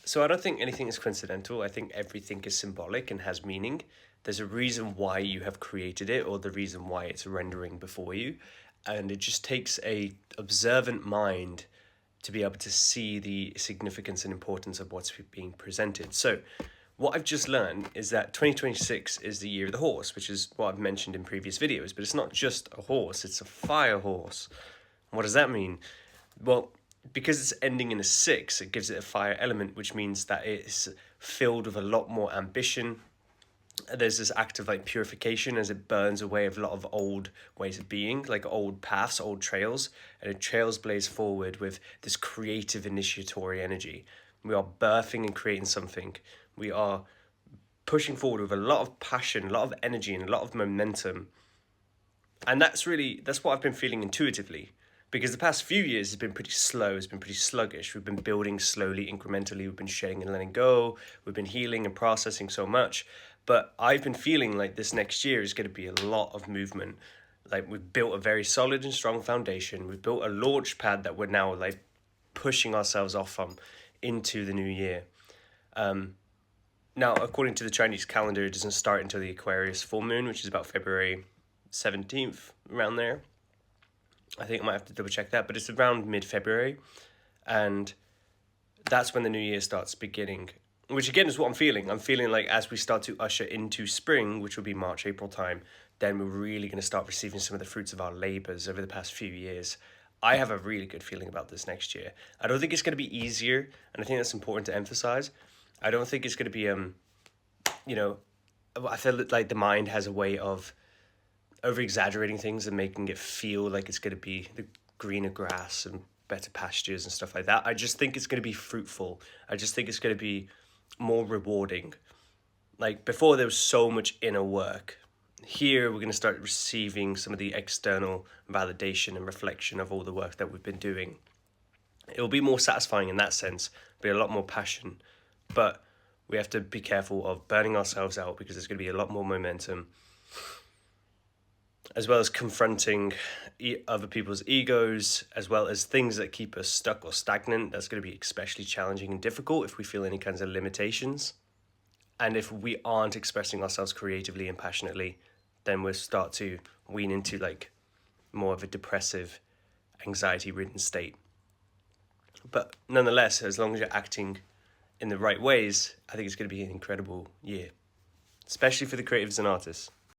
So I don't think anything is coincidental. I think everything is symbolic and has meaning. There's a reason why you have created it or the reason why it's rendering before you. And it just takes a observant mind to be able to see the significance and importance of what's being presented. So what I've just learned is that 2026 is the year of the horse, which is what I've mentioned in previous videos, but it's not just a horse, it's a fire horse. What does that mean? Well, because it's ending in a 6, it gives it a fire element, which means that it's filled with a lot more ambition. There's this act of like purification as it burns away a lot of old ways of being, like old paths, old trails, and it trails blaze forward with this creative initiatory energy. We are birthing and creating something. We are pushing forward with a lot of passion, a lot of energy, and a lot of momentum. And that's what I've been feeling intuitively, because the past few years has been pretty slow, it's been pretty sluggish. We've been building slowly, incrementally, we've been shedding and letting go, we've been healing and processing so much. But I've been feeling like this next year is going to be a lot of movement. Like, we've built a very solid and strong foundation. We've built a launch pad that we're now like pushing ourselves off from into the new year. Now, according to the Chinese calendar, it doesn't start until the Aquarius full moon, which is about February 17th, around there. I think I might have to double check that, but it's around mid-February. And that's when the new year starts beginning, which again is what I'm feeling. I'm feeling like as we start to usher into spring, which will be March, April time, then we're really going to start receiving some of the fruits of our labors over the past few years. I have a really good feeling about this next year. I don't think it's going to be easier, and I think that's important to emphasize. I don't think it's going to be, I feel like the mind has a way of over exaggerating things and making it feel like it's going to be the greener grass and better pastures and stuff like that. I just think it's going to be fruitful. I just think it's going to be more rewarding. Like, before there was so much inner work. Here we're going to start receiving some of the external validation and reflection of all the work that we've been doing. It'll be more satisfying in that sense, be a lot more passion. But we have to be careful of burning ourselves out, because there's going to be a lot more momentum, as well as confronting other people's egos, as well as things that keep us stuck or stagnant. That's going to be especially challenging and difficult if we feel any kinds of limitations. And if we aren't expressing ourselves creatively and passionately, then we'll start to wean into like more of a depressive, anxiety-ridden state. But nonetheless, as long as you're acting in the right ways, I think it's going to be an incredible year, especially for the creatives and artists.